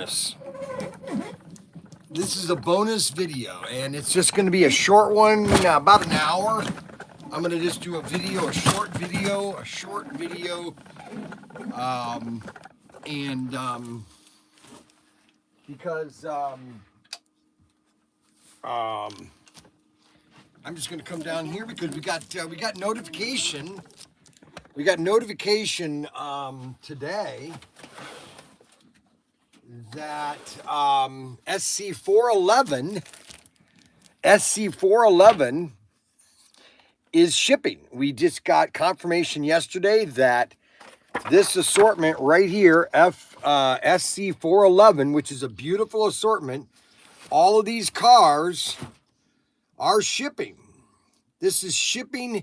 This is a bonus video, and it's just going to be a short one, about an hour. I'm going to just do a short video, because I'm just going to come down here because we got notification. We got notification today that SC411 is shipping. We just got confirmation yesterday that this assortment right here, SC411, which is a beautiful assortment, all of these cars are shipping. This is shipping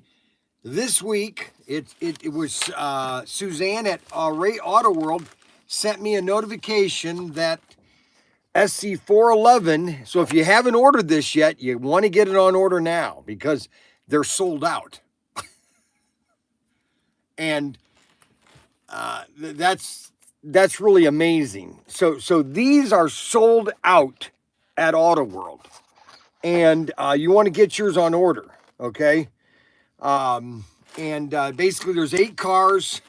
this week. It was Suzanne at Ray Auto World sent me a notification that SC411. So if you haven't ordered this yet, you want to get it on order now because they're sold out. And that's really amazing. So these are sold out at Auto World, and you want to get yours on order, okay? Basically, there's 8 cars.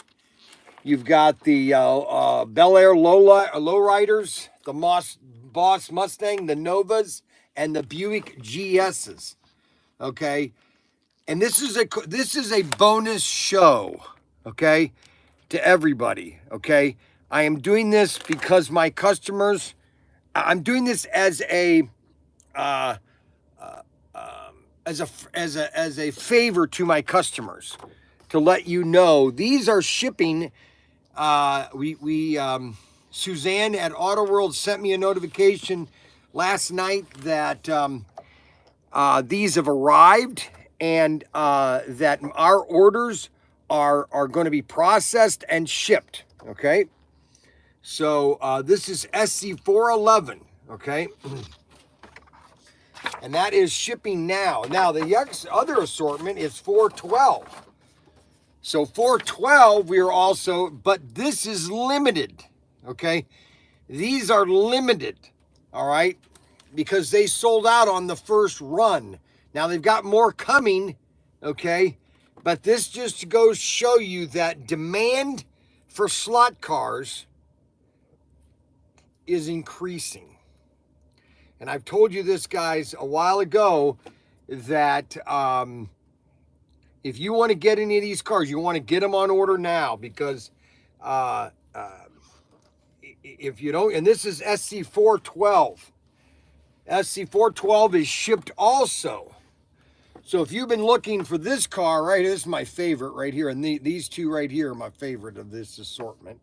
You've got the Bel Air Lowriders, the Boss Mustang, the Novas, and the Buick GSs. Okay, and this is a bonus show. Okay, to everybody. Okay, I am doing this because my customers. I'm doing this as a favor to my customers, to let you know these are shipping. Suzanne at Auto World sent me a notification last night that these have arrived, and that our orders are going to be processed and shipped. Okay, so this is SC411. Okay, and that is shipping now. Now the other assortment is 412. So 412, we are also, but this is limited, okay? These are limited, all right? Because they sold out on the first run. Now they've got more coming, okay? But this just goes to show you that demand for slot cars is increasing. And I've told you this, guys, a while ago, that if you want to get any of these cars, you want to get them on order now, because if you don't, and this is SC412. SC412 is shipped also. So if you've been looking for this car, right, this is my favorite right here, and these two right here are my favorite of this assortment.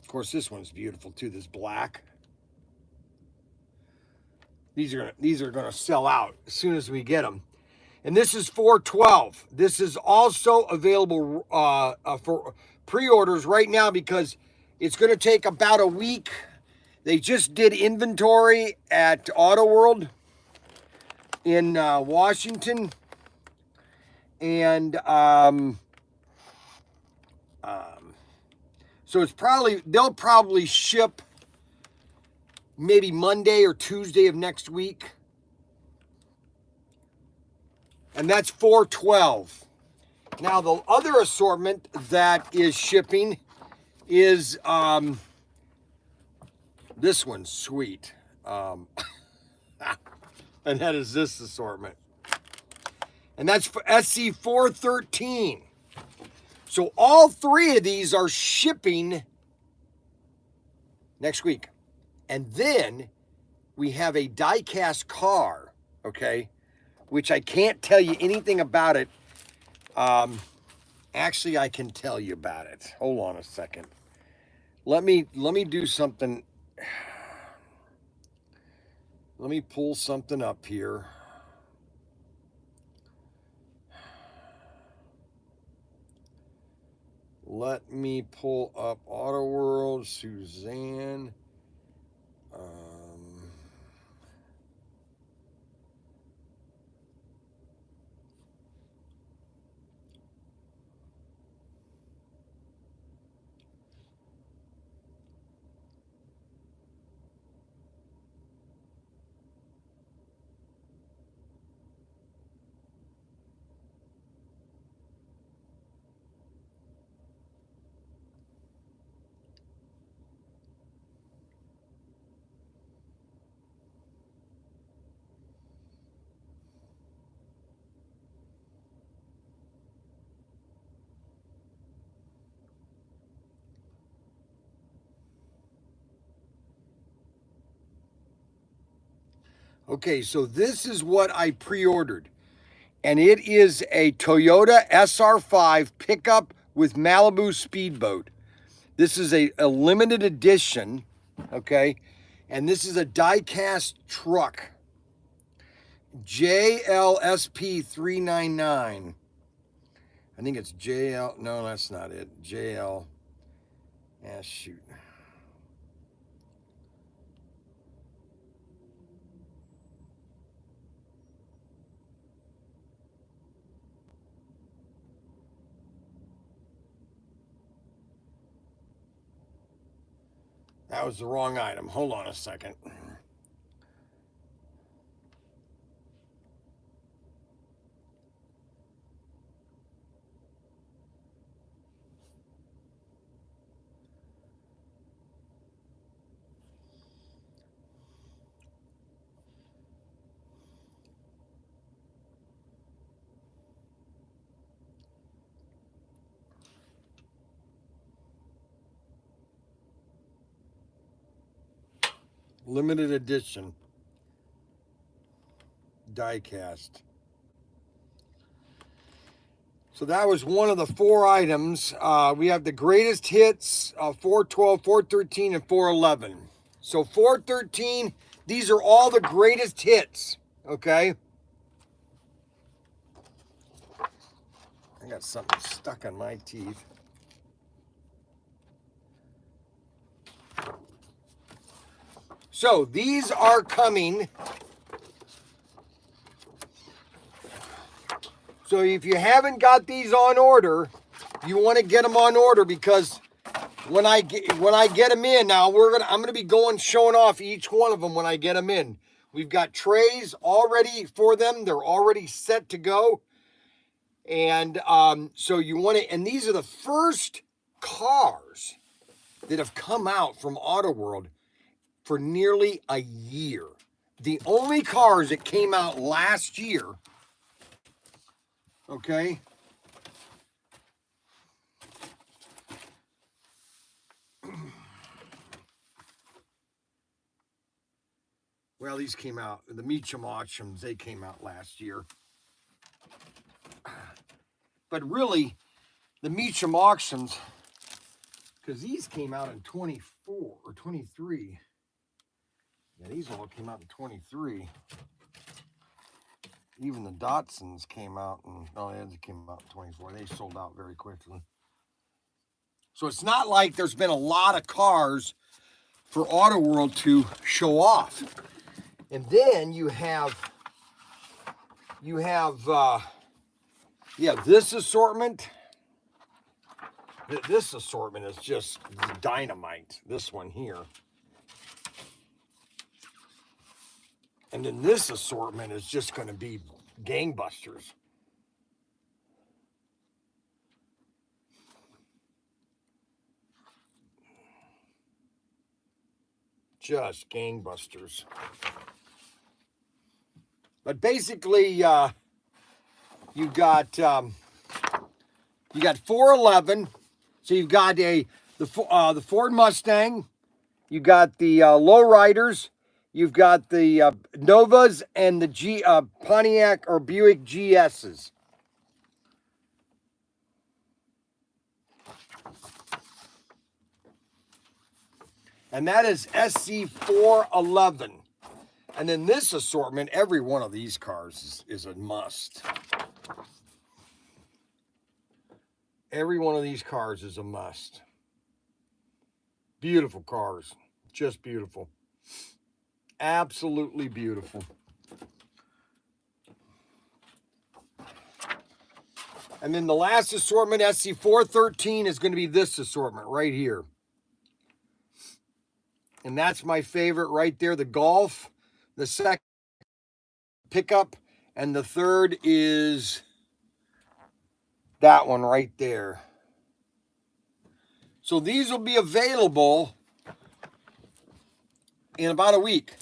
Of course, this one's beautiful too, this black. These are gonna sell out as soon as we get them. And this is 412. This is also available for pre-orders right now because it's going to take about a week. They just did inventory at Auto World in Washington. And so they'll probably ship maybe Monday or Tuesday of next week. And that's 412. Now the other assortment that is shipping is this one's sweet. And that is this assortment. And that's for SC413. So all 3 of these are shipping next week. And then we have a die-cast car, okay, which I can't tell you anything about it. Actually, I can tell you about it. Hold on a second. Let me do something. Let me pull something up here. Let me pull up Auto World, Suzanne. Okay, so this is what I pre-ordered. And it is a Toyota SR5 pickup with Malibu speedboat. This is a limited edition, okay? And this is a die-cast truck. JLSP 399. I think it's JL. No, that's not it. JL. Ah, shoot. That was the wrong item. Hold on a second. Limited edition. Die-cast. So that was one of the 4 items. We have the greatest hits, 412, 413, and 411. So 413, these are all the greatest hits, okay? I got something stuck on my teeth. So these are coming. So if you haven't got these on order, you want to get them on order, because when I get them in, now I'm gonna be showing off each one of them when I get them in. We've got trays already for them; they're already set to go. And so you want to, and these are the first cars that have come out from Auto World for nearly a year. The only cars that came out last year, okay? Well, these came out, the Meacham auctions, they came out last year. But really, the Meacham auctions, because these came out in 24 or 23. Yeah, these all came out in 23. Even the Datsuns came out, and they came out in 24. They sold out very quickly. So it's not like there's been a lot of cars for Auto World to show off. And then you have this assortment. This assortment is just dynamite. This one here. And then this assortment is just going to be gangbusters. Just gangbusters. But basically, you got 411. So you've got the Ford Mustang. You got the lowriders. You've got the Novas and the Pontiac or Buick GSs. And that is SC411. And then this assortment, every one of these cars is a must. Every one of these cars is a must. Beautiful cars. Just beautiful. Absolutely beautiful. And then the last assortment, SC413, is going to be this assortment right here. And that's my favorite right there, the Golf. The second pickup, and the third is that one right there. So these will be available in about a week.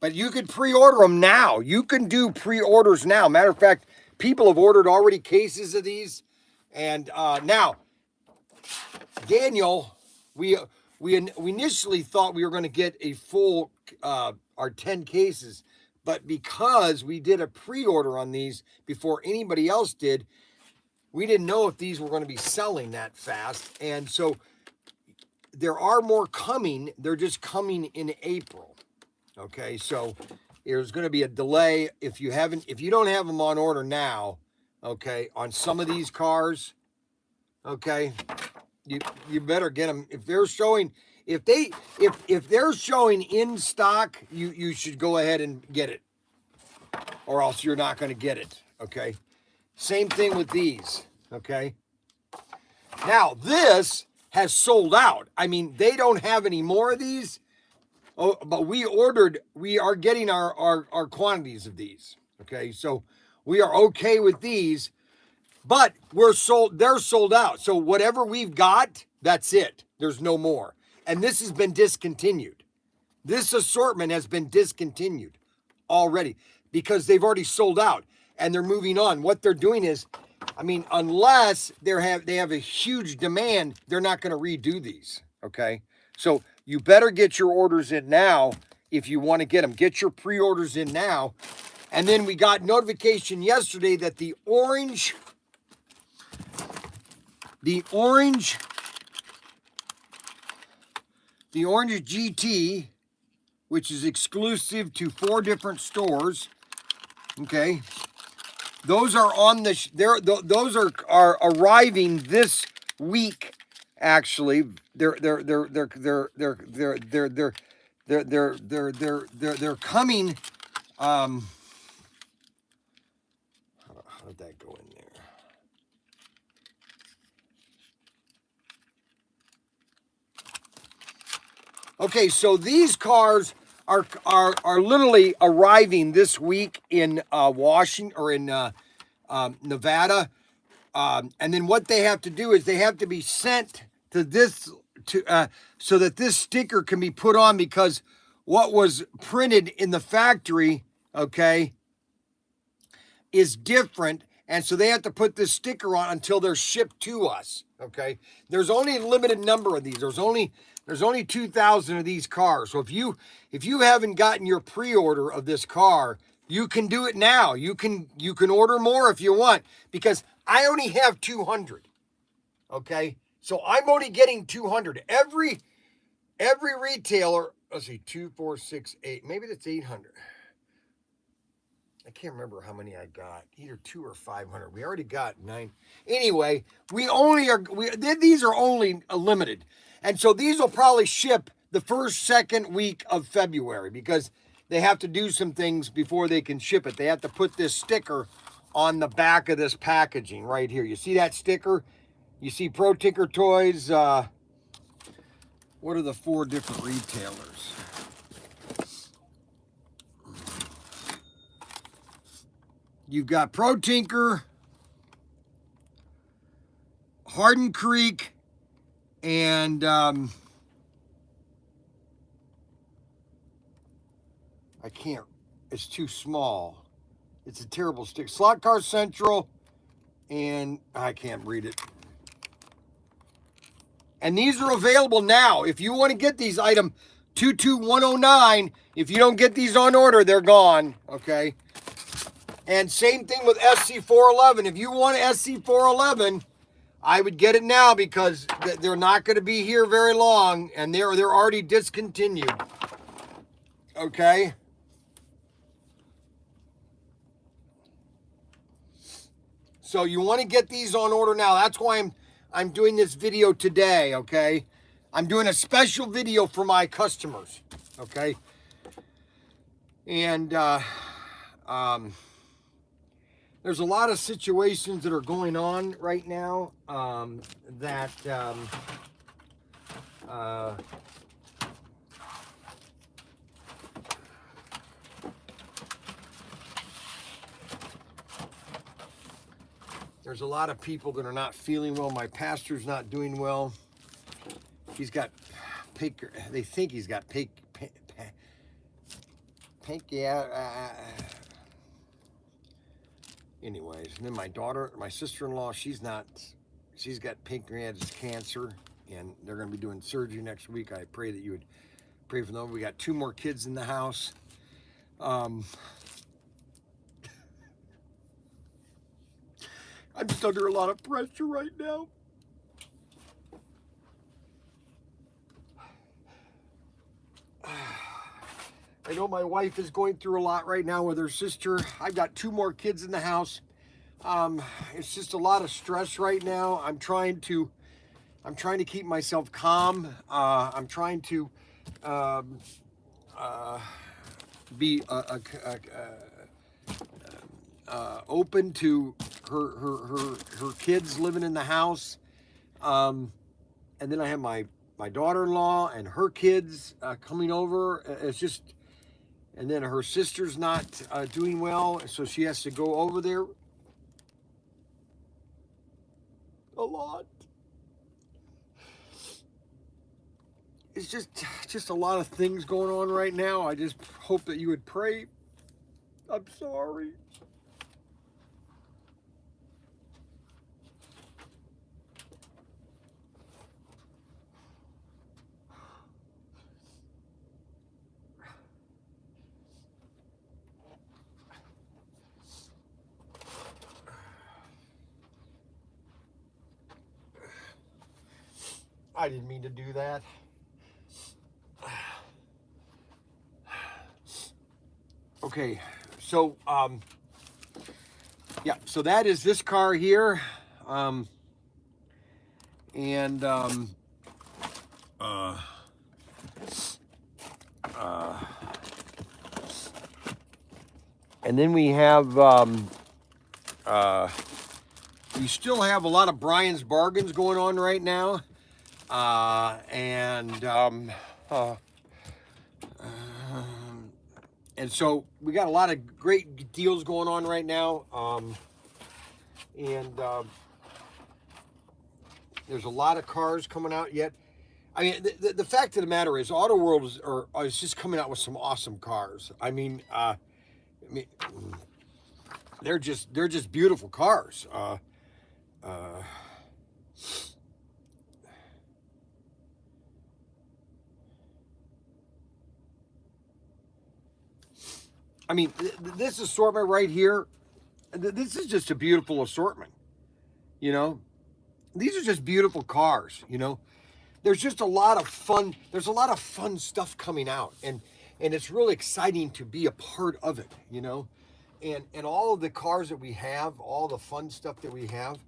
But you could pre-order them now. You can do pre-orders now. Matter of fact, people have ordered already cases of these. And now, Daniel, we initially thought we were going to get a full our 10 cases, but because we did a pre-order on these before anybody else did, we didn't know if these were going to be selling that fast. And so there are more coming. They're just coming in April. Okay, so there's going to be a delay if you don't have them on order now. Okay, on some of these cars. Okay, you better get them if they're showing. If they're showing in stock, you should go ahead and get it, or else you're not going to get it. Okay, same thing with these. Okay, now this has sold out. I mean, they don't have any more of these. Oh, but we are getting our quantities of these. Okay, so we are okay with these, but they're sold out. So whatever we've got, that's it. There's no more. And this has been discontinued. This assortment has been discontinued already because they've already sold out and they're moving on. What they're doing is, I mean, unless they have a huge demand, they're not going to redo these. Okay, so you better get your orders in now if you want to get them. Get your pre-orders in now. And then we got notification yesterday that the orange GT, which is exclusive to 4 different stores, okay, those are on those are arriving this week. Actually, they're coming. How did that go in there? Okay, so these cars are literally arriving this week in Washington or in Nevada, and then what they have to do is they have to be sent to this so that this sticker can be put on, because what was printed in the factory, okay, is different, and so they have to put this sticker on until they're shipped to us. Okay, there's only a limited number of these. There's only 2,000 of these cars. So if you haven't gotten your pre-order of this car, you can do it now. You can order more if you want, because I only have 200. Okay, so I'm only getting 200. Every retailer. Let's see, 2, 4, 6, 8. Maybe that's 800. I can't remember how many I got, either 200 or 500. We already got 9. Anyway, these are only limited. And so these will probably ship the second week of February, because they have to do some things before they can ship it. They have to put this sticker on the back of this packaging right here. You see that sticker? You see ProTinkerToys. What are the 4 different retailers? You've got ProTinker, Hardin Creek, and I can't, it's too small. It's a terrible stick. Slot Car Central, and I can't read it. And these are available now. If you want to get these, item 22109, if you don't get these on order, they're gone, okay? And same thing with SC411. If you want SC411, I would get it now, because they're not going to be here very long, and they're already discontinued. Okay? So you want to get these on order now. That's why I'm doing this video today, okay? I'm doing a special video for my customers, okay? And there's a lot of situations that are going on right now that there's a lot of people that are not feeling well. My pastor's not doing well. He's got they think he's got anyways, and then my daughter, my sister-in-law, she's got pancreatic cancer, and they're going to be doing surgery next week. I pray that you would pray for them. We got 2 more kids in the house. I'm just under a lot of pressure right now. I know my wife is going through a lot right now with her sister. I've got 2 more kids in the house. It's just a lot of stress right now. I'm trying to keep myself calm. I'm trying to be open to her kids living in the house. And then I have my daughter-in-law and her kids coming over. It's just, and then her sister's not doing well, so she has to go over there a lot. It's just a lot of things going on right now. I just hope that you would pray. I'm sorry. I didn't mean to do that. Okay, so yeah, so that is this car here, and then we have we still have a lot of Brian's bargains going on right now, and so we got a lot of great deals going on right now, there's a lot of cars coming out yet. I mean, the fact of the matter is, Auto World is just coming out with some awesome cars. I mean, they're just beautiful cars. I mean, this assortment right here, this is just a beautiful assortment. You know, these are just beautiful cars. You know, there's just a lot of fun. There's a lot of fun stuff coming out, and it's really exciting to be a part of it. You know, and all of the cars that we have, all the fun stuff that we have,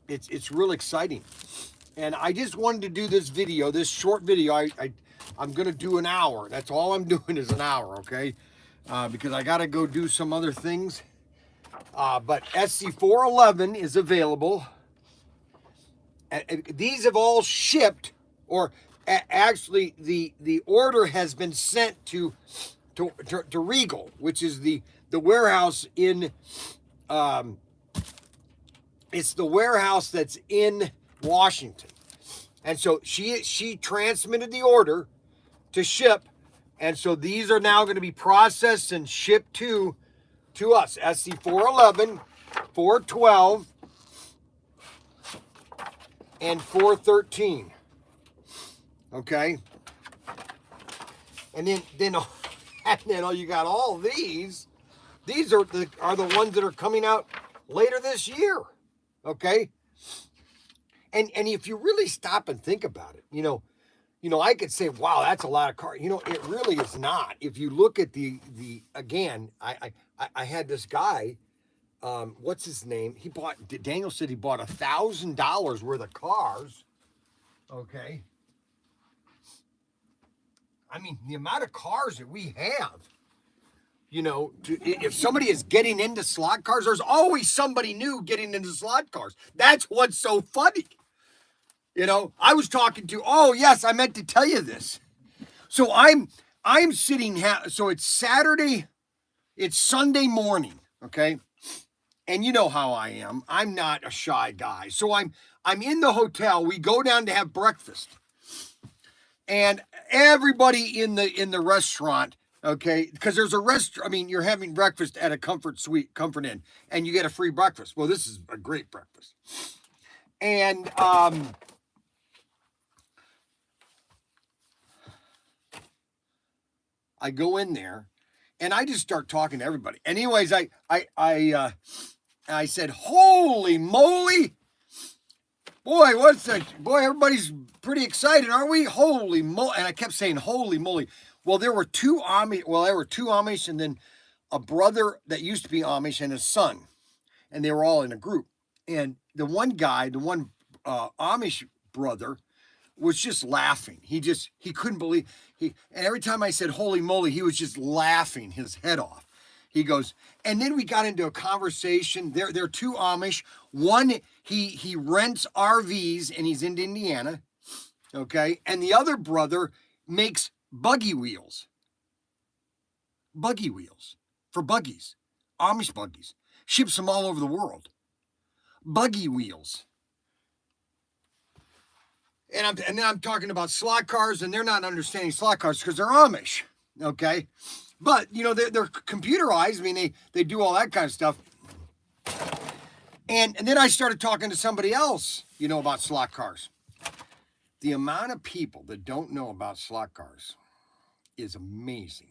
it's really exciting. And I just wanted to do this video, this short video. I'm gonna do an hour. That's all I'm doing is an hour, okay? Because I gotta go do some other things. But SC411 is available. These have all shipped, or actually the order has been sent to Regal, which is the warehouse in it's the warehouse that's in Washington. And so she transmitted the order to ship, and so these are now going to be processed and shipped to us. SC411, 412, and 413. Okay, and then you got all these. These are the ones that are coming out later this year. Okay, and if you really stop and think about it, you know, I could say, wow, that's a lot of cars. You know, it really is not. If you look at the again, I had this guy, what's his name? Daniel said he bought $1,000 worth of cars. Okay. I mean, the amount of cars that we have, you know, if somebody is getting into slot cars, there's always somebody new getting into slot cars. That's what's so funny. You know, I was talking to, oh yes, I meant to tell you this. So I'm sitting, so it's Saturday, it's Sunday morning, okay? And you know how I am. I'm not a shy guy. So I'm in the hotel. We go down to have breakfast. And everybody in the restaurant, okay, because there's a restaurant, I mean, you're having breakfast at a Comfort Inn, and you get a free breakfast. Well, this is a great breakfast. And I go in there and I just start talking to everybody. Anyways, I said, holy moly. Boy, what's that? Boy, everybody's pretty excited, aren't we? Holy moly. And I kept saying, holy moly. Well, there were two Amish and then a brother that used to be Amish and his son. And they were all in a group. And the one guy, Amish brother, was just laughing. He couldn't believe and every time I said holy moly, he was just laughing his head off. He goes, and then we got into a conversation. They're two Amish. One, he rents RVs and he's in Indiana. Okay. And the other brother makes buggy wheels for buggies, Amish buggies, ships them all over the world. Buggy wheels. And then I'm talking about slot cars, and they're not understanding slot cars because they're Amish, okay? But, you know, they're computerized. I mean, they do all that kind of stuff. And then I started talking to somebody else, you know, about slot cars. The amount of people that don't know about slot cars is amazing.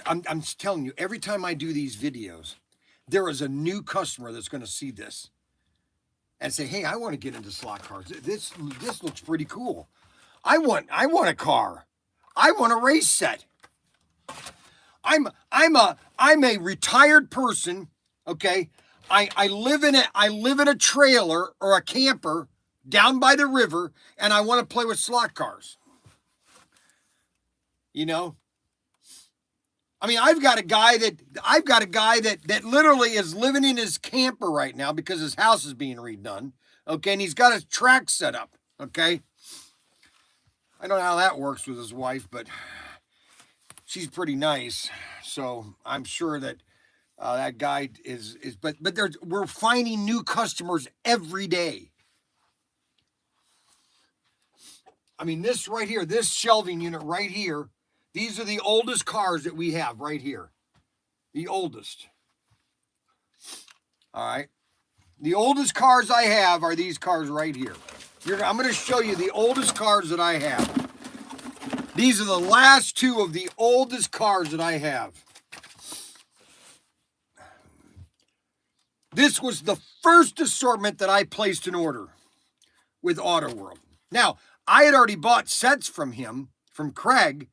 I'm telling you, every time I do these videos, there is a new customer that's going to see this and say, hey, I want to get into slot cars. This looks pretty cool. I want a car. I want a race set. I'm a retired person, okay? I live in a trailer or a camper down by the river, and I want to play with slot cars. You know? I mean, I've got a guy that literally is living in his camper right now because his house is being redone. Okay, and he's got a track set up. Okay, I don't know how that works with his wife, but she's pretty nice. So I'm sure that that guy is. But we're finding new customers every day. I mean, this right here, this shelving unit right here. These are the oldest cars that we have right here. The oldest. All right. The oldest cars I have are these cars right here. I'm going to show you the oldest cars that I have. These are the last two of the oldest cars that I have. This was the first assortment that I placed an order with Auto World. Now, I had already bought sets from him, from Craig,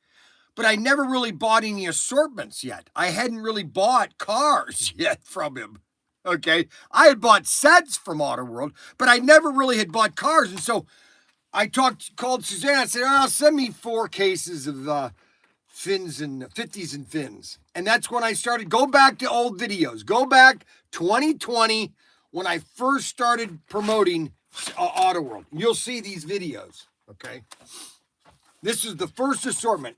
but I never really bought any assortments yet. I hadn't really bought cars yet from him. Okay. I had bought sets from Auto World, but I never really had bought cars. And so I called Suzanne. I said, send me 4 cases of fins and 50s and fins. And that's when I started. Go back to old videos. Go back 2020 when I first started promoting Auto World. You'll see these videos. Okay. This is the first assortment.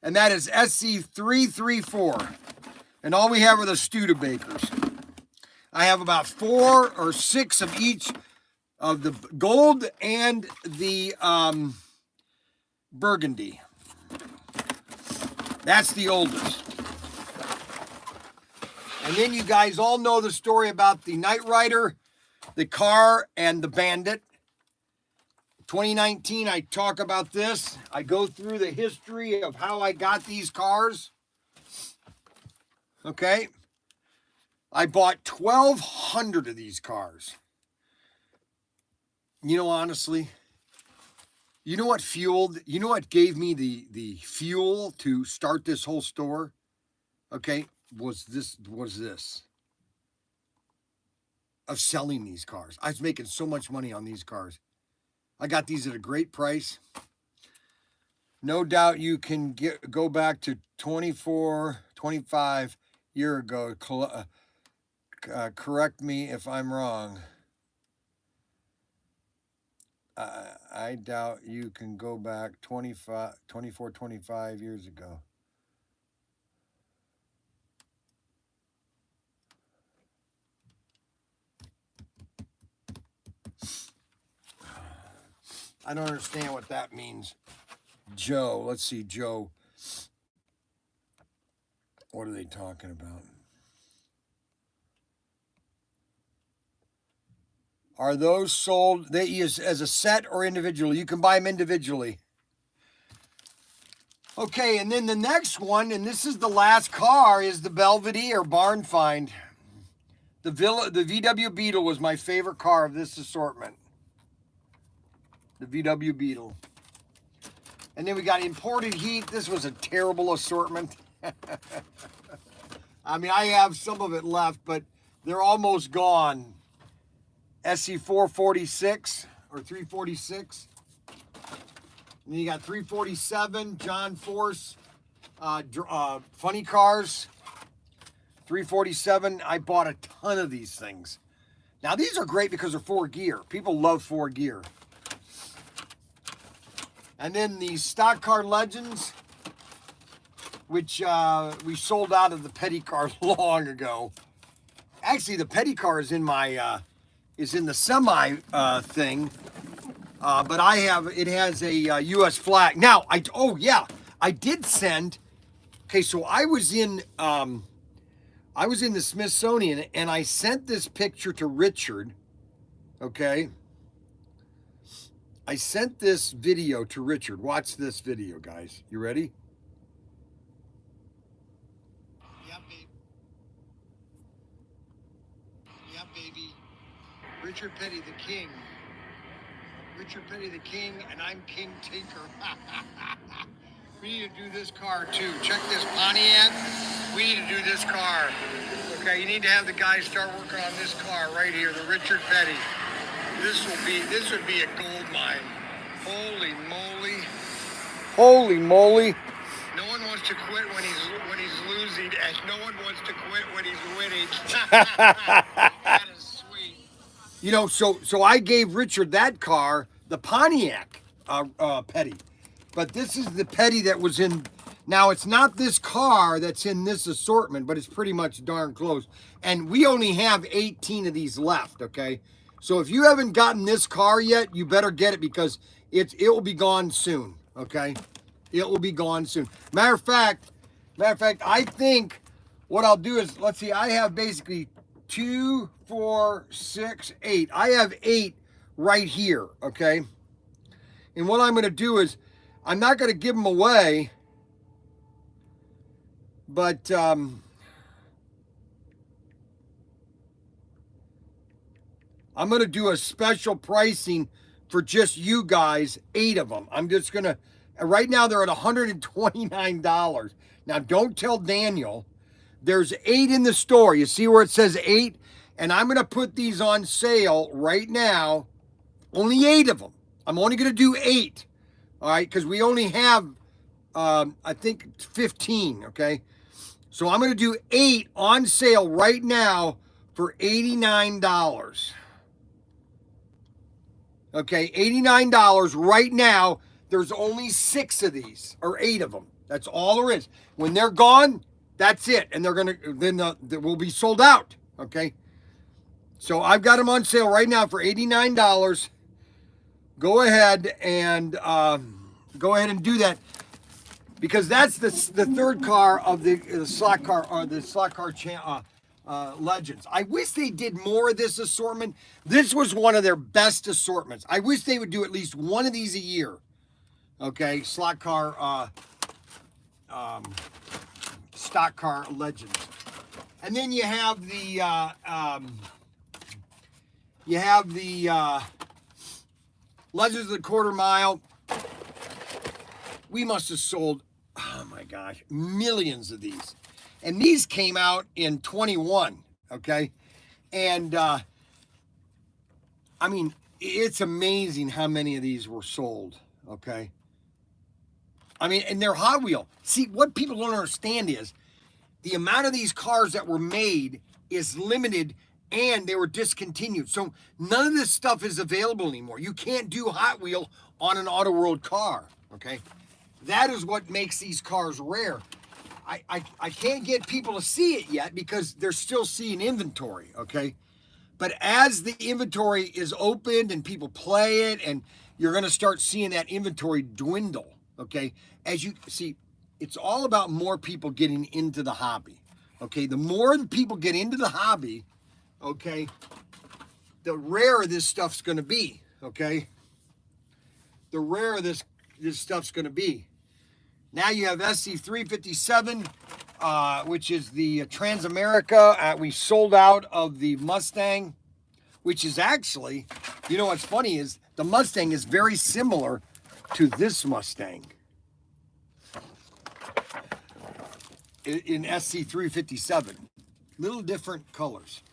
And that is SC334. And all we have are the Studebakers. I have about 4 or 6 of each of the gold and the burgundy. That's the oldest. And then you guys all know the story about the Knight Rider, the car, and the Bandit. 2019, I talk about this. I go through the history of how I got these cars. Okay. I bought 1,200 of these cars. You know, honestly, you know what gave me the fuel to start this whole store? Okay, was this of selling these cars. I was making so much money on these cars. I got these at a great price. No doubt you can go back to 24, 25 years ago. Correct me if I'm wrong. I doubt you can go back 24, 25 years ago. I don't understand what that means. Joe, let's see, Joe. What are they talking about? Are those sold? They use as a set or individually? You can buy them individually. Okay, and then the next one, and this is the last car, is the Belvedere barn find. The VW Beetle was my favorite car of this assortment. The VW Beetle. And then we got imported heat. This was a terrible assortment. I mean, I have some of it left, but they're almost gone. SE 446 or 346. And then you got 347, John Force, funny cars. 347, I bought a ton of these things. Now, these are great because they're 4-gear. People love 4-gear. And then the stock car legends, which we sold out of the petty car long ago. Actually, the petty car is in my is in the semi thing, but it has a U.S. flag. Now, I did send. Okay, so I was in the Smithsonian and I sent this picture to Richard. Okay. I sent this video to Richard. Watch this video, guys. You ready? Yeah, baby. Yeah, baby. Richard Petty the King. Richard Petty the King, and I'm King Tinker. We need to do this car too. Check this Pontiac. We need to do this car. Okay, you need to have the guys start working on this car right here, the Richard Petty. This would be a gold mine. Holy moly. Holy moly. No one wants to quit when he's losing, and no one wants to quit when he's winning. That is sweet. You know, so I gave Richard that car, the Pontiac Petty. But this is the Petty that was in. Now, it's not this car that's in this assortment, but it's pretty much darn close. And we only have 18 of these left, okay? So if you haven't gotten this car yet, you better get it because it will be gone soon, okay? It will be gone soon. Matter of fact, I think what I'll do is, let's see, I have basically 2, 4, 6, 8. I have 8 right here, okay? And what I'm going to do is, I'm not going to give them away, but I'm going to do a special pricing for just you guys, 8 of them. I'm just going to, right now they're at $129. Now, don't tell Daniel. There's 8 in the store. You see where it says 8? And I'm going to put these on sale right now. Only 8 of them. I'm only going to do 8. All right, because we only have, I think, 15, okay? So I'm going to do 8 on sale right now for $89. Okay, $89 right now. There's only 6 of these, or 8 of them. That's all there is. When they're gone, that's it. And they're going to, then they will be sold out, okay? So I've got them on sale right now for $89. Go ahead and do that, because that's the third car of the slot car, or the slot car legends. I wish they did more of this assortment. This was one of their best assortments. I wish they would do at least one of these a year. Okay, slot car, stock car legends, and then you have the Legends of the Quarter Mile. We must have sold, oh my gosh, millions of these. And these came out in 21, okay? And, I mean, it's amazing how many of these were sold, okay? I mean, and they're Hot Wheel. See, what people don't understand is the amount of these cars that were made is limited, and they were discontinued. So none of this stuff is available anymore. You can't do Hot Wheel on an Auto World car, okay? That is what makes these cars rare. I can't get people to see it yet because they're still seeing inventory, okay? But as the inventory is opened and people play it, and you're going to start seeing that inventory dwindle, okay? As you see, it's all about more people getting into the hobby, okay? The more people get into the hobby, okay, the rarer this stuff's going to be, okay? The rarer this stuff's going to be. Now you have SC357, which is the Transamerica. We sold out of the Mustang, which is actually, you know what's funny is the Mustang is very similar to this Mustang in SC357. Little different colors.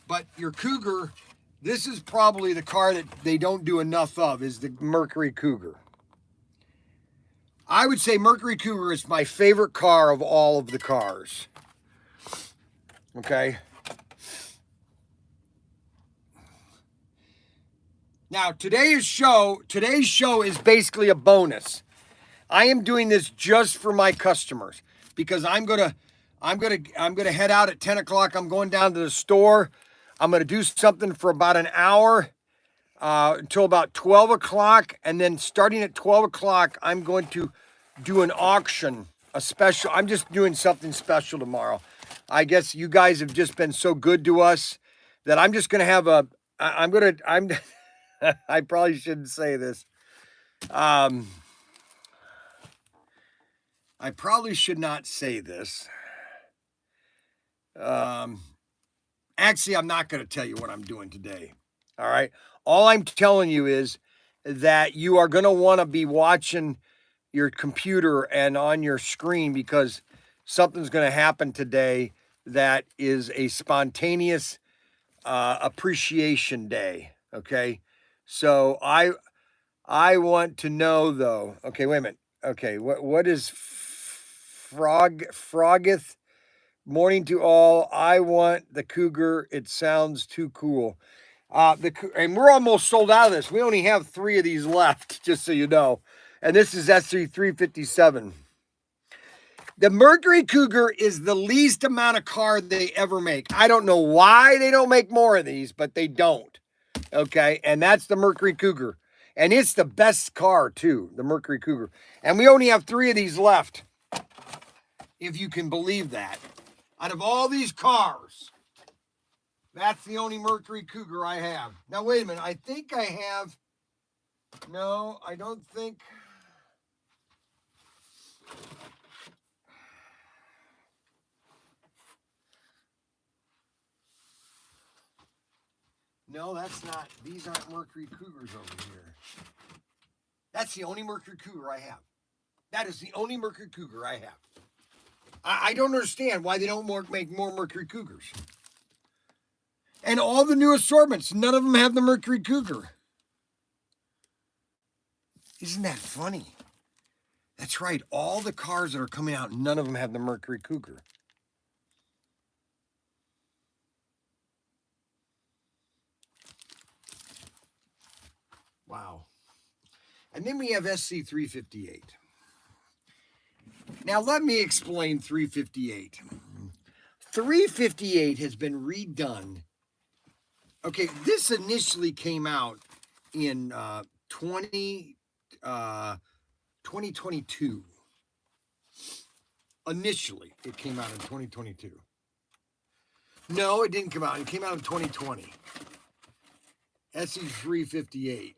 But your Cougar, this is probably the car that they don't do enough of, is the Mercury Cougar. I would say Mercury Cougar is my favorite car of all of the cars. Okay. Now, today's show is basically a bonus. I am doing this just for my customers because I'm gonna head out at 10 o'clock. I'm going down to the store. I'm gonna do something for about an hour until about 12 o'clock, and then starting at 12 o'clock, I'm going to do an auction, a special. I'm just doing something special tomorrow. I guess you guys have just been so good to us that I'm just gonna have a. I probably shouldn't say this. I probably should not say this. Actually, I'm not going to tell you what I'm doing today. All right. All I'm telling you is that you are going to want to be watching your computer and on your screen because something's going to happen today that is a spontaneous appreciation day. Okay. So I want to know though. Okay, wait a minute. Okay, what is Frogeth? Morning to all. I want the Cougar. It sounds too cool. And we're almost sold out of this. We only have 3 of these left, just so you know. And this is SC357. The Mercury Cougar is the least amount of car they ever make. I don't know why they don't make more of these, but they don't. Okay, and that's the Mercury Cougar. And it's the best car, too, the Mercury Cougar. And we only have 3 of these left, if you can believe that. Out of all these cars, that's the only Mercury Cougar I have. Now, wait a minute. I think I have... No, I don't think... No, that's not... These aren't Mercury Cougars over here. That's the only Mercury Cougar I have. That is the only Mercury Cougar I have. I don't understand why they don't make more Mercury Cougars. And all the new assortments, none of them have the Mercury Cougar. Isn't that funny? That's right. All the cars that are coming out, none of them have the Mercury Cougar. Wow. And then we have SC358. Now, let me explain 358. 358 has been redone. Okay, this initially came out in 2022. Initially, it came out in 2022. No, it didn't come out. It came out in 2020. SC358.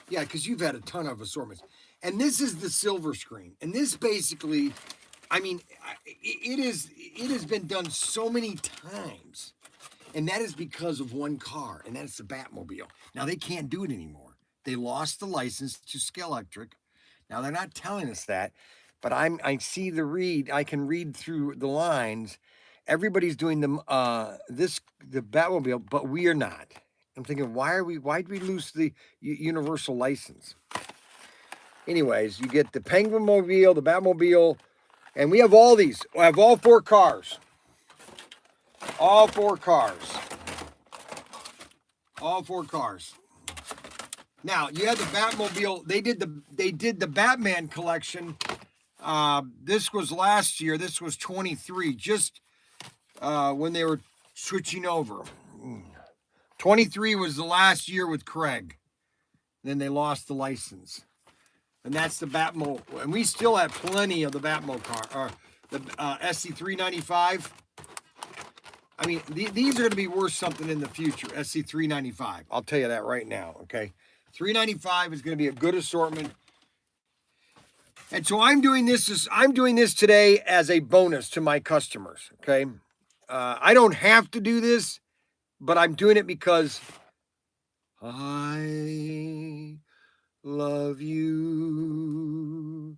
Yeah, because you've had a ton of assortments. And this is the silver screen. And this basically, I mean, it has been done so many times. And that is because of one car, and that is the Batmobile. Now, they can't do it anymore. They lost the license to Skelectric. Now, they're not telling us that, but I see the read. I can read through the lines. Everybody's doing the Batmobile, but we are not. I'm thinking, why did we lose the universal license? Anyways, you get the Penguin Mobile, the Batmobile, and we have all these. I have all 4 cars. All 4 cars. All 4 cars. Now, you have the Batmobile. They did the Batman collection. This was last year. This was 23, just when they were switching over. 23 was the last year with Craig. Then they lost the license. And that's the Batmobile. And we still have plenty of the Batmobile car, or the SC395. I mean, these are going to be worth something in the future. SC 395. I'll tell you that right now. Okay, 395 is going to be a good assortment. And so I'm doing this today as a bonus to my customers. Okay, I don't have to do this, but I'm doing it because I love you.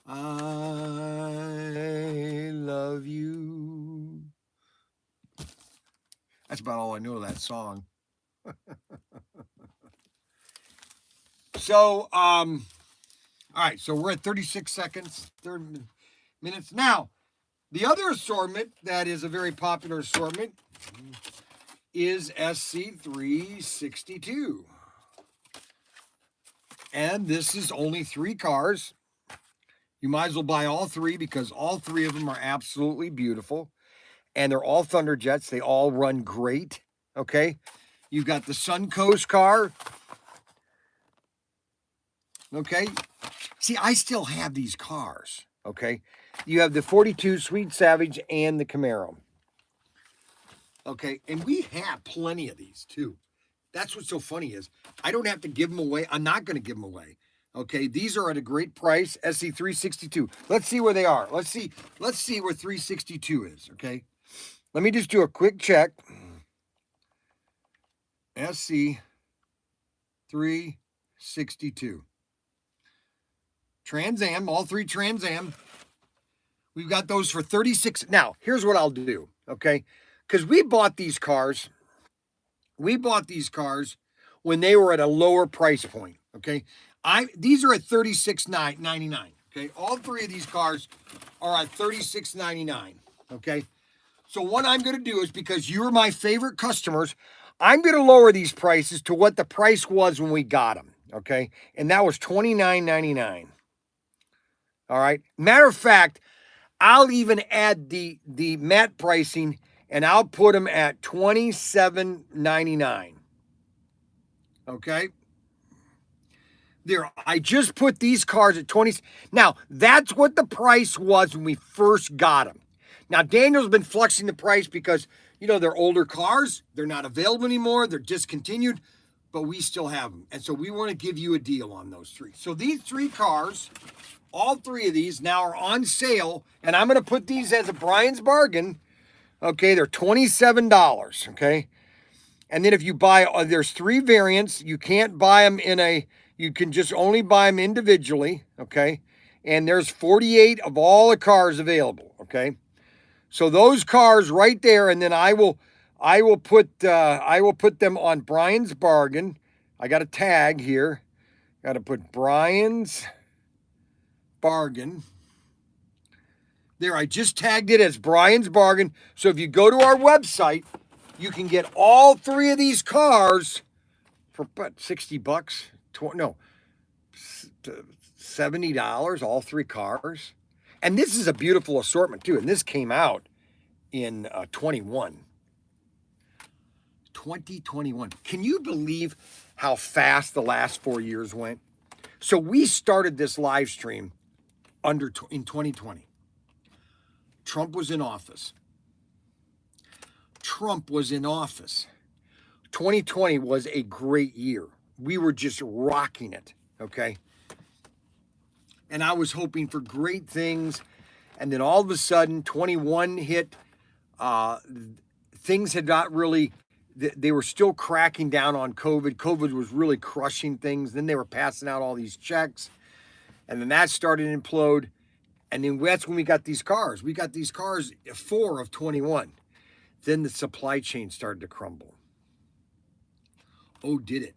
I love you. That's about all I know of that song. So, all right, so we're at 36 seconds, 30 minutes. Now, the other assortment that is a very popular assortment is SC362. And this is only 3 cars. You might as well buy all 3 because all 3 of them are absolutely beautiful. And they're all Thunderjets. They all run great, okay? You've got the Suncoast car, okay? See, I still have these cars, okay? You have the 42 Sweet Savage and the Camaro, okay? And we have plenty of these, too. That's what's so funny is I don't have to give them away. I'm not going to give them away, okay? These are at a great price, SC362. Let's see where they are. Let's see where 362 is, okay? Let me just do a quick check. SC362. Trans Am, all 3 Trans Am. We've got those for 36. Now, here's what I'll do, okay? Because we bought these cars when they were at a lower price point, okay? These are at $36.99, okay? All 3 of these cars are at $36.99, okay? So what I'm going to do is, because you're my favorite customers, I'm going to lower these prices to what the price was when we got them, okay? And that was $29.99. All right. Matter of fact, I'll even add the matte pricing, and I'll put them at $27.99. Okay. There, I just put these cars at 20. Now, that's what the price was when we first got them. Now, Daniel's been flexing the price because, you know, they're older cars. They're not available anymore. They're discontinued, but we still have them. And so we want to give you a deal on those 3. So these 3 cars, all 3 of these now are on sale, and I'm going to put these as a Brian's bargain. Okay, they're $27, okay? And then if you buy, there's 3 variants. You can't buy them you can just only buy them individually, okay? And there's 48 of all the cars available, okay? So those cars right there, and then I will put them on Brian's bargain. I got a tag here. Got to put Brian's bargain. There, I just tagged it as Brian's bargain. So if you go to our website, you can get all 3 of these cars for what, $60? $70, all 3 cars. And this is a beautiful assortment too. And this came out in 2021. Can you believe how fast the last 4 years went? So we started this live stream in 2020. Trump was in office. 2020 was a great year. We were just rocking it, okay? And I was hoping for great things. And then all of a sudden, 21 hit. Things had not really, they were still cracking down on COVID. COVID was really crushing things. Then they were passing out all these checks. And then that started to implode. And then that's when we got these cars. We got these cars 4 of 21. Then the supply chain started to crumble. Oh, did it?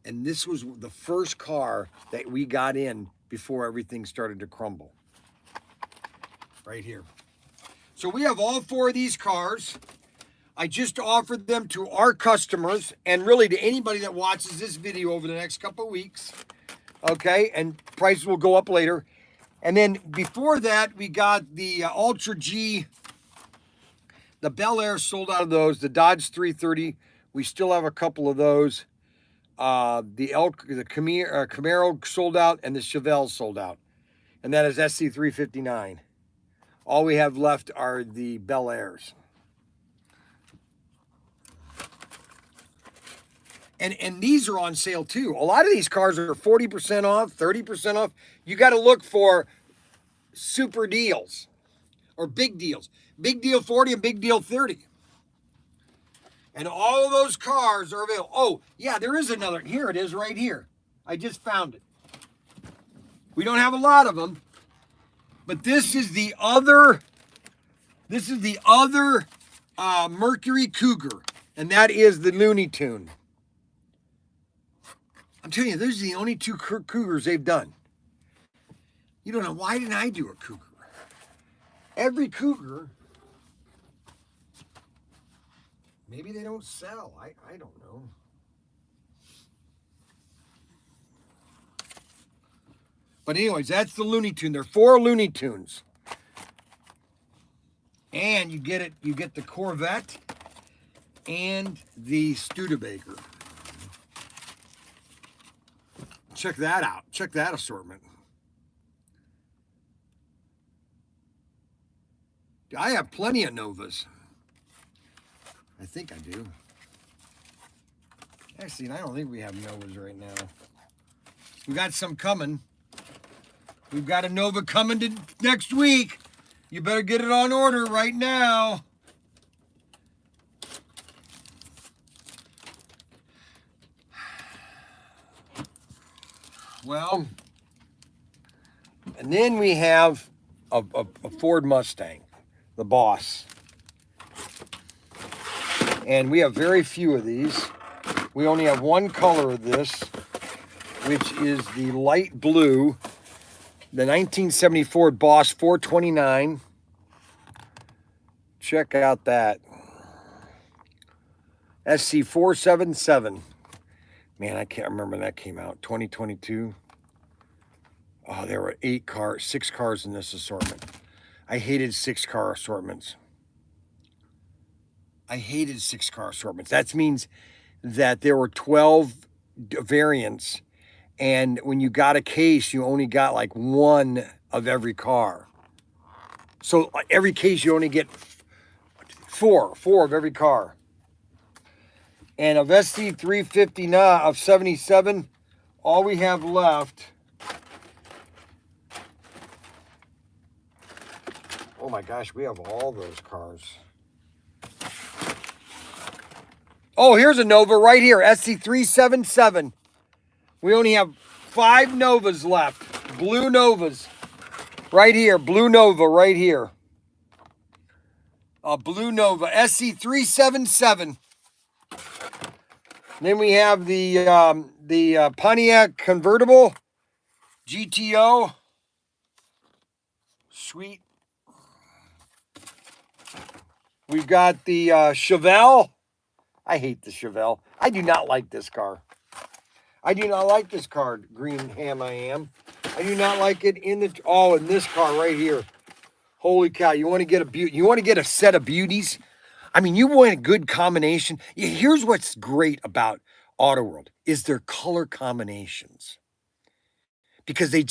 And this was the first car that we got in before everything started to crumble. Right here. So we have all 4 of these cars. I just offered them to our customers and really to anybody that watches this video over the next couple of weeks. Okay, and prices will go up later. And then before that, we got the Ultra G. The Bel Air sold out of those. The Dodge 330, we still have a couple of those. The Camaro sold out, and the Chevelle sold out. And that is SC359. All we have left are the Bel Airs. And these are on sale too. A lot of these cars are 40% off, 30% off. You got to look for super deals or big deals. Big deal 40 and big deal 30. And all of those cars are available. Oh, yeah, there is another. Here it is right here. I just found it. We don't have a lot of them, but this is the other Mercury Cougar, and that is the Looney Tune. I'm telling you, those are the only two Cougars they've done. You don't know, why didn't I do a Cougar? Every Cougar, maybe they don't sell. I don't know. But anyways, that's the Looney Tune. There are 4 Looney Tunes. And you get the Corvette and the Studebaker. Check that out. Check that assortment. I have plenty of Novas. I think I do. Actually, I don't think we have Novas right now. We got some coming. We've got a Nova coming to next week. You better get it on order right now. Well, and then we have a Ford Mustang, the Boss. And we have very few of these. We only have one color of this, which is the light blue, the 1974 Boss 429. Check out that. SC477. Man, I can't remember when that came out. 2022. Oh, there were 6 cars in this assortment. I hated 6-car assortments. I hated 6-car assortments. That means that there were 12 variants, and when you got a case, you only got like 1 of every car. So every case, you only get 4 of every car. And of SC359 of 77, all we have left. Oh my gosh, we have all those cars. Oh, here's a Nova right here, SC377. We only have 5 Novas left. Blue Novas. Right here, blue Nova right here. A blue Nova, SC377. Then we have the Pontiac convertible, GTO. Sweet. We've got the Chevelle. I hate the Chevelle. I do not like this car. I do not like this car, green ham I am. I do not like it in this car right here. Holy cow, you want to get a set of beauties? I mean, you want a good combination. Here's what's great about Auto World is their color combinations. Because they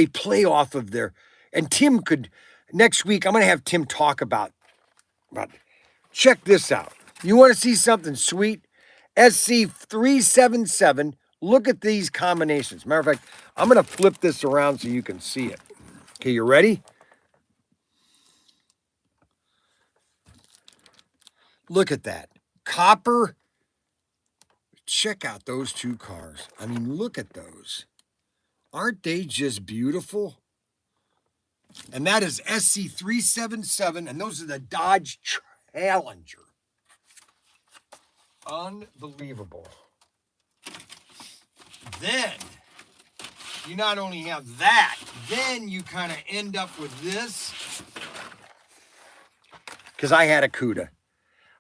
play off of their, and Tim could, next week, I'm going to have Tim talk about, check this out. You want to see something sweet? SC377, look at these combinations. Matter of fact, I'm going to flip this around so you can see it. Okay, you ready? Look at that. Copper. Check out those 2 cars. I mean, look at those. Aren't they just beautiful? And that is SC377, and those are the Dodge Challenger. Unbelievable. Then, you not only have that, then you kind of end up with this. Because I had a CUDA.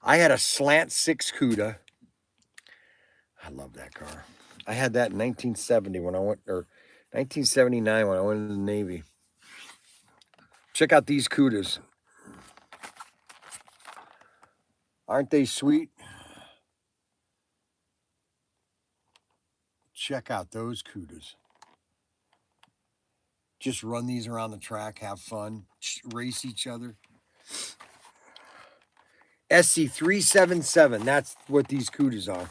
I had a slant 6 CUDA. I love that car. I had that in 1970 when I went, or 1979 when I went into the Navy. Check out these CUDAs. Aren't they sweet? Check out those CUDAs. Just run these around the track, have fun, race each other. SC377, that's what these CUDAs are.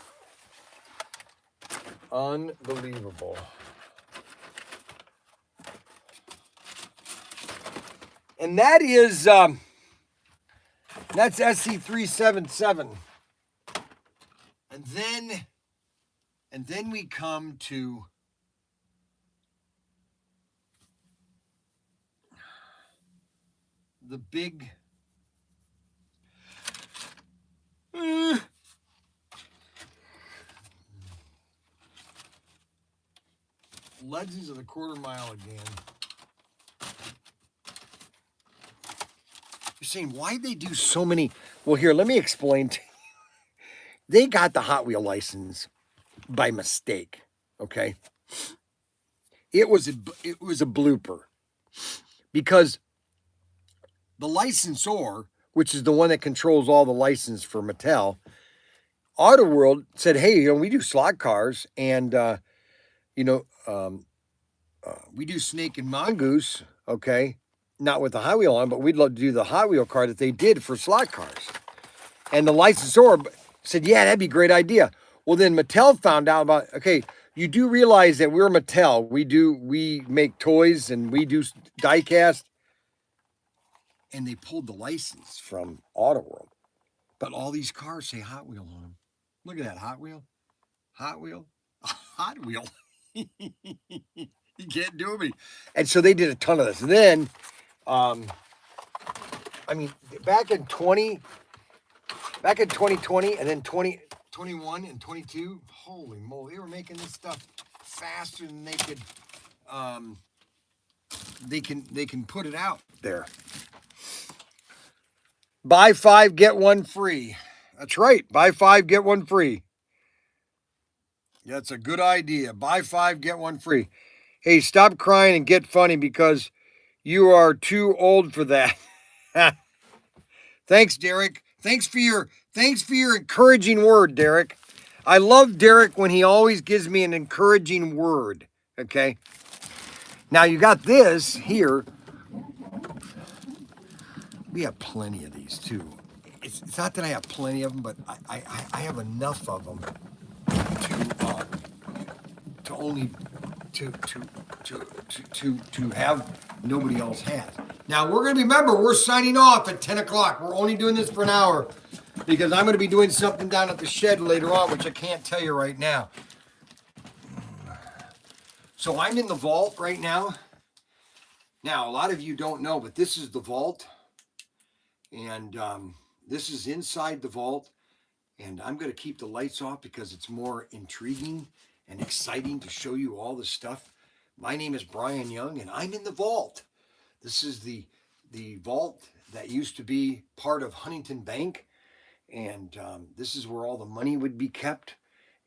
Unbelievable. And that is, that's SC377. And then we come to the big Legends of the Quarter Mile again. You're saying, why'd they do so many? Well, here, let me explain to you. They got the Hot Wheel license by mistake, okay? It was a blooper because the licensor, which is the one that controls all the license for Mattel, Auto World said, hey, we do slot cars and, we do Snake and Mongoose, okay? Not with the Hot Wheel on, but we'd love to do the Hot Wheel car that they did for slot cars. And the licensor said, yeah, that'd be a great idea. Well, then Mattel found out about, okay, you do realize that we're Mattel. We make toys and we do die cast. And they pulled the license from Auto World. But all these cars say Hot Wheel on them. Look at that, Hot Wheel. Hot Wheel. Hot Wheel. You can't do me. And so they did a ton of this. And then, back in 2020 and then 2021 and 22, holy moly, they were making this stuff faster than they can put it out there. Buy 5, get 1 free. That's right. Buy 5, get 1 free. That's a good idea. Buy 5, get 1 free. Hey, stop crying and get funny because you are too old for that. Thanks, Derek. Thanks for your encouraging word, Derek. I love Derek when he always gives me an encouraging word. Okay. Now you got this here. We have plenty of these too. It's not that I have plenty of them, but I have enough of them to have nobody else has. Now we're signing off at 10 o'clock. We're only doing this for an hour because I'm going to be doing something down at the shed later on, which I can't tell you right now. So I'm in the vault right now. Now, a lot of you don't know, but this is the vault. And this is inside the vault. And I'm going to keep the lights off because it's more intriguing and exciting to show you all the stuff. My name is Brian Young, and I'm in the vault. This is the vault that used to be part of Huntington Bank. And this is where all the money would be kept.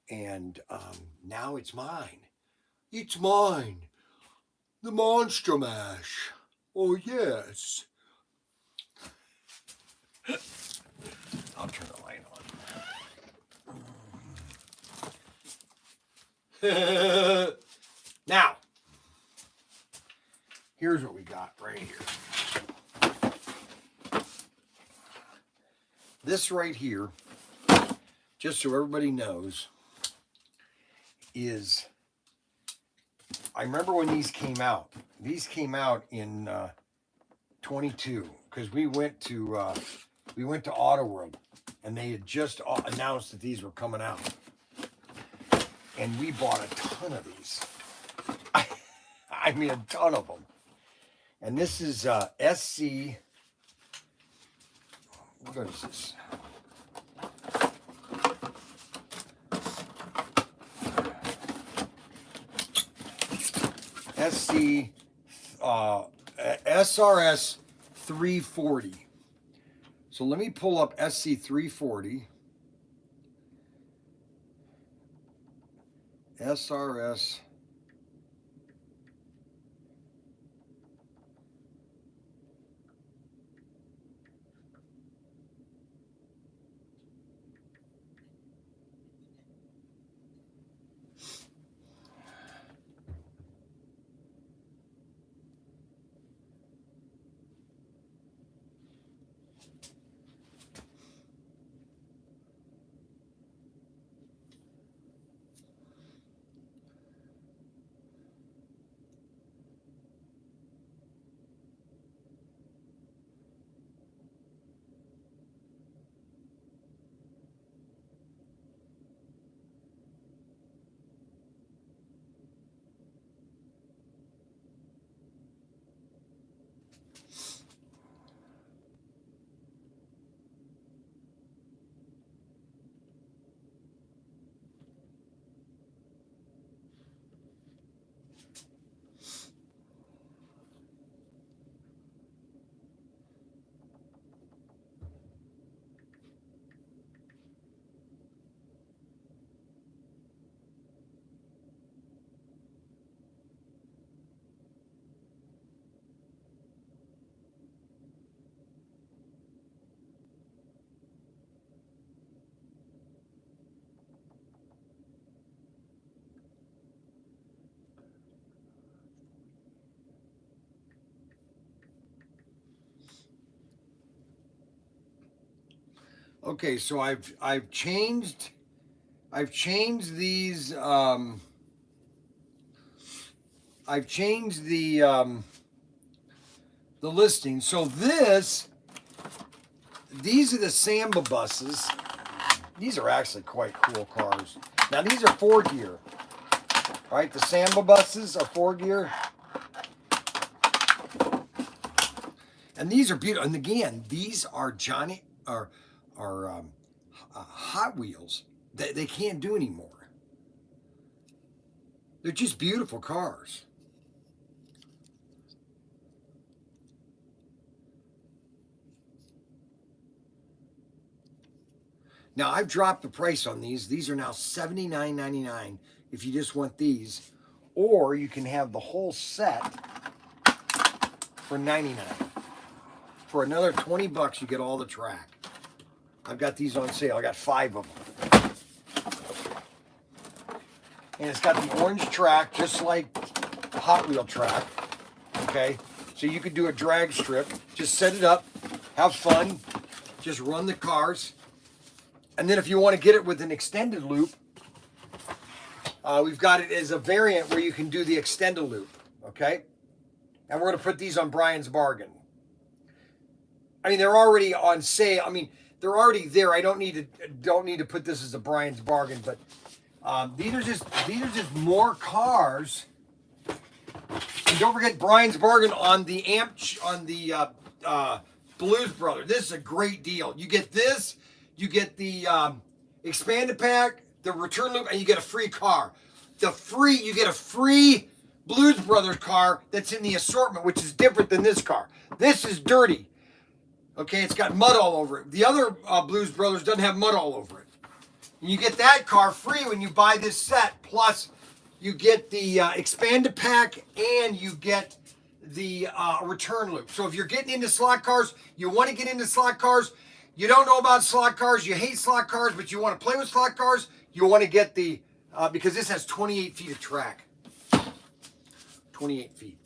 And now it's mine. It's mine. The Monster Mash. Oh, yes. I'll turn the light on. Now, here's what we got right here. This right here, just so everybody knows, is, I remember when these came out. These came out in 22 because we went to Auto World and they had just announced that these were coming out. And we bought a ton of these. I mean, a ton of them. And this is SC. What is this? SC SRS 340. So let me pull up SC 340. SRS. Okay, so I've changed these I've changed the listing. So these are the Samba buses. These are actually quite cool cars. Now these are 4-gear. Right? The Samba buses are 4-gear. And these are beautiful. And again, these are Hot Wheels that they can't do anymore. They're just beautiful cars. Now I've dropped the price on these. These are now $79.99 if you just want these, or you can have the whole set for $99. For another $20, you get all the track. I've got these on sale. I got 5 of them. And it's got the orange track, just like the Hot Wheel track. Okay? So you could do a drag strip. Just set it up. Have fun. Just run the cars. And then if you want to get it with an extended loop, we've got it as a variant where you can do the extended loop. Okay? And we're going to put these on Brian's Bargain. I mean, they're already on sale. I mean, they're already there. I don't need to put this as a Brian's Bargain, but these are just more cars. And don't forget Brian's Bargain on the Blues Brother. This is a great deal. You get this, you get the expanded pack, the return loop, and you get a free car. You get a free Blues Brothers car that's in the assortment, which is different than this car. This is dirty. Okay, it's got mud all over it. The other Blues Brothers doesn't have mud all over it. And you get that car free when you buy this set. Plus, you get the expanded pack and you get the return loop. So if you're getting into slot cars, you want to get into slot cars, you don't know about slot cars, you hate slot cars, but you want to play with slot cars, you want to get the, because this has 28 feet of track. 28 feet.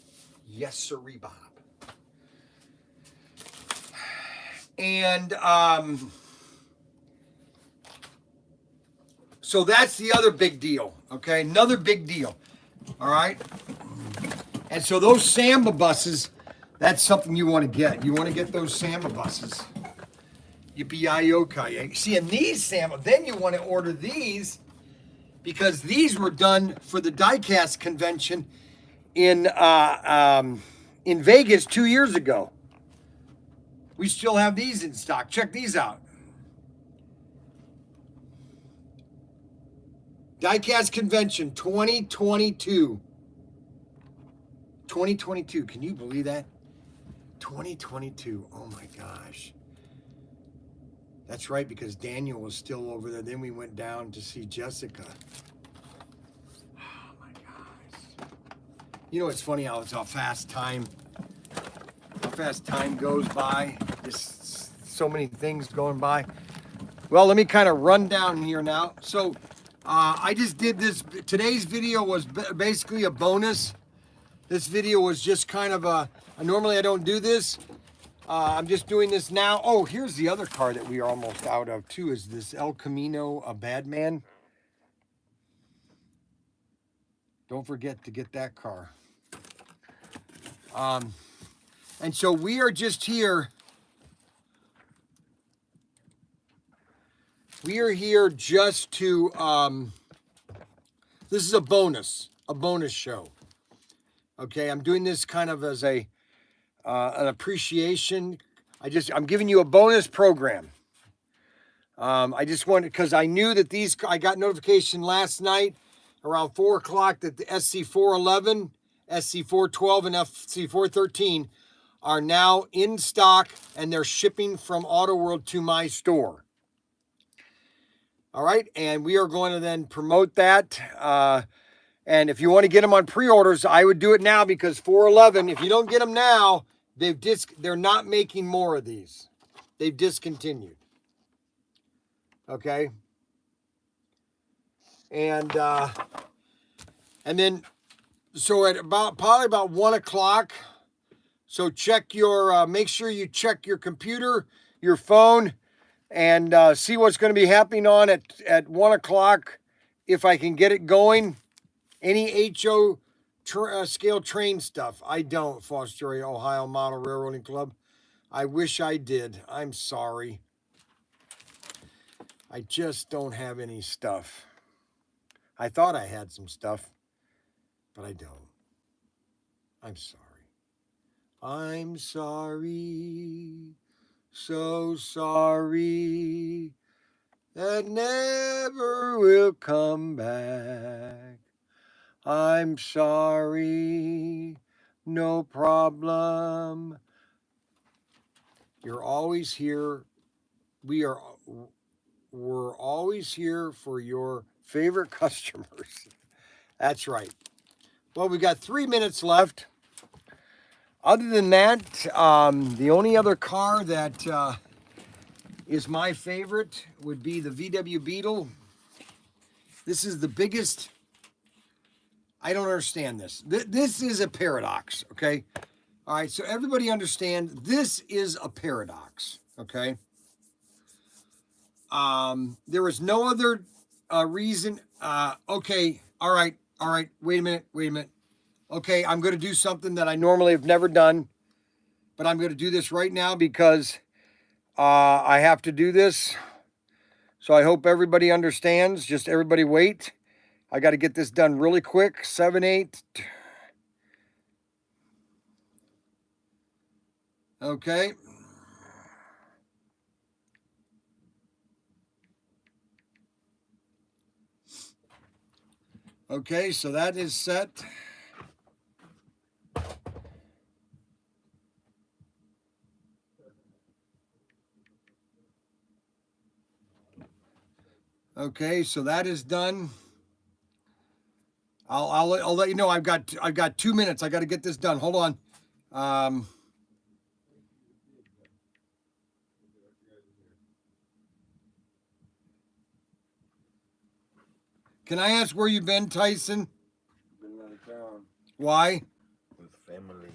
Yes, sirree, Bob. And so that's the other big deal, okay? Another big deal, all right? And so those Samba buses, that's something you want to get. You want to get those Samba buses. Yippee-yi-yo-ki-yay. See, and these Samba, then you want to order these because these were done for the diecast convention in Vegas 2 years ago. We still have these in stock. Check these out. Diecast Convention 2022. 2022. Can you believe that? 2022. Oh my gosh. That's right, because Daniel was still over there. Then we went down to see Jessica. Oh my gosh. You know, it's funny how fast time goes by. Just so many things going by. Well, let me kind of run down here now. So I just did this. Today's video was basically a bonus. This video was just kind of normally I don't do this. I'm just doing this now. Oh, here's the other car that we are almost out of too, is this El Camino, a bad man. Don't forget to get that car. And so we are just here. We are here just to, this is a bonus show. Okay, I'm doing this kind of as an appreciation. I'm giving you a bonus program. I just wanted, because I knew that I got notification last night around 4 o'clock that the SC411, SC412, and SC413 are now in stock and they're shipping from Auto World to my store. All right, and we are going to then promote that. And if you want to get them on pre-orders, I would do it now because 411, if you don't get them now, they're not making more of these. They've discontinued. Okay? And then, so at probably about 1 o'clock, so check your, make sure you check your computer, your phone, and see what's going to be happening on at 1 o'clock if I can get it going. Any HO scale train stuff. I don't, Foster Ohio Model Railroading Club. I wish I did. I'm sorry. I just don't have any stuff. I thought I had some stuff, but I don't. I'm sorry. I'm sorry. So sorry. That never will come back. I'm sorry. No problem. You're always here. We're always here for your favorite customers. That's right. Well, we got 3 minutes left. Other than that, the only other car that is my favorite would be the VW Beetle. This is the biggest. I don't understand this. This is a paradox, okay? All right, so everybody understand this is a paradox, okay? There is no other reason. Okay, all right. Wait a minute. Okay, I'm going to do something that I normally have never done, but I'm going to do this right now because I have to do this. So I hope everybody understands. Just everybody wait. I got to get this done really quick. 7, 8. Okay. Okay, so that is set. Okay, so that is done. I'll let you know. I've got 2 minutes. I got to get this done. Hold on. Can I ask where you've been, Tyson? Been out of town. Why? With family.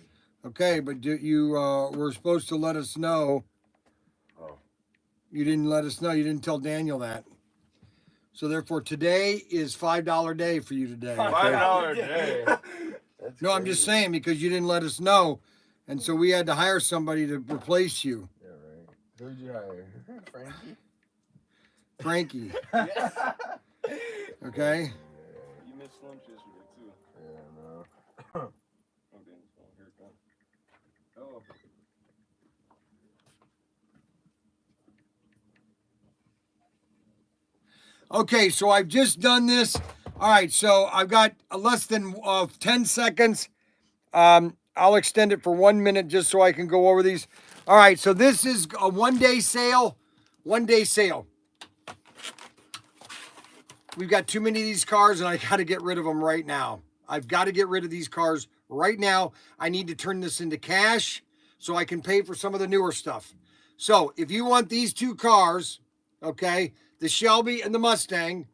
Okay, but you were supposed to let us know. Oh. You didn't let us know. You didn't tell Daniel that. So therefore, today is $5 day for you today. Okay? $5 a day. That's no, I'm just saying because you didn't let us know, and so we had to hire somebody to replace you. Yeah, right. Who'd you hire? Frankie. Yeah. Okay. You missed lunch yesterday too. Yeah, no. Oh, Dan's phone. Here it comes. Oh. Okay, so I've just done this. All right, so I've got less than 10 seconds. I'll extend it for 1 minute just so I can go over these. All right, so this is a 1 day sale. 1 day sale. We've got too many of these cars and I got to get rid of them right now. I've got to get rid of these cars right now. I need to turn this into cash so I can pay for some of the newer stuff. So if you want these two cars, okay, the Shelby and the Mustang,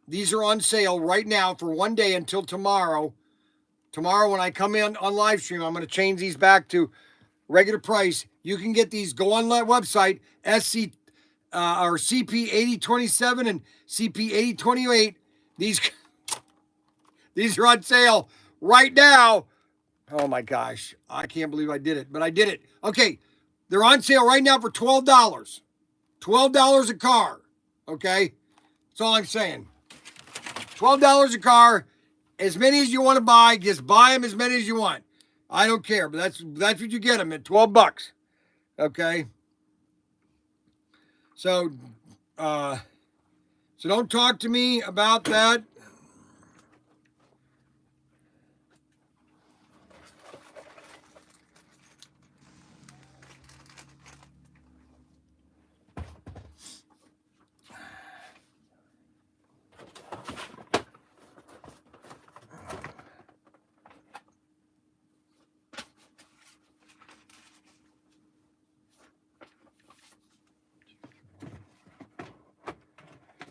these are on sale right now for 1 day until tomorrow. Tomorrow when I come in on live stream, I'm going to change these back to regular price. You can get these. Go on that website, or CP8027 and CP8028. These are on sale right now. Oh my gosh. I can't believe I did it, but I did it. Okay. They're on sale right now for $12. $12 a car. Okay. That's all I'm saying. $12 a car. As many as you want to buy, just buy them as many as you want. I don't care, but that's what you get them at $12. Okay. So don't talk to me about that.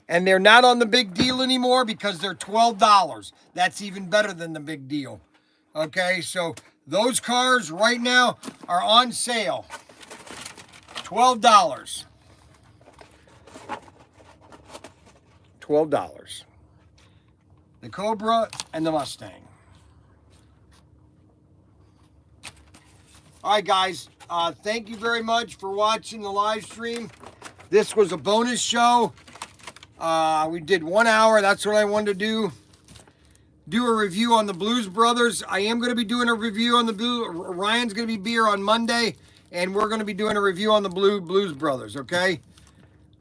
And they're not on the big deal anymore because they're $12. That's even better than the big deal. Okay, so those cars right now are on sale. $12. $12. The Cobra and the Mustang. All right, guys. Thank you very much for watching the live stream. This was a bonus show. We did 1 hour. That's what I wanted to do a review on the Blues Brothers. I am going to be doing a review on the Blue. Ryan's going to be here on Monday, and we're going to be doing a review on the Blues Brothers, okay?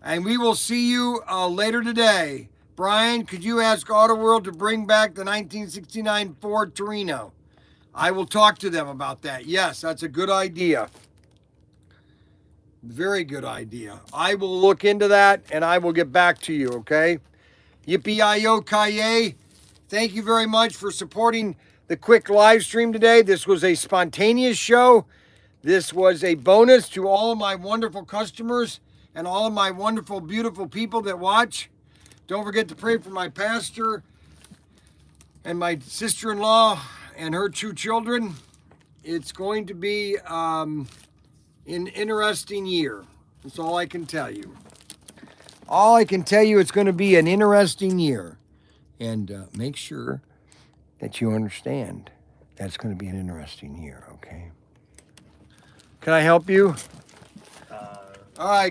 And we will see you later today. Brian, could you ask Auto World to bring back the 1969 Ford Torino? I will talk to them about that. Yes, that's a good idea. Very good idea. I will look into that, and I will get back to you, okay? Yippee-yi-yo-ki-yay. Thank you very much for supporting the quick live stream today. This was a spontaneous show. This was a bonus to all of my wonderful customers and all of my wonderful, beautiful people that watch. Don't forget to pray for my pastor and my sister-in-law and her 2 children. It's going to be an interesting year. That's all I can tell you. All I can tell you, it's going to be an interesting year. And make sure that you understand that's going to be an interesting year, okay? Can I help you? All right.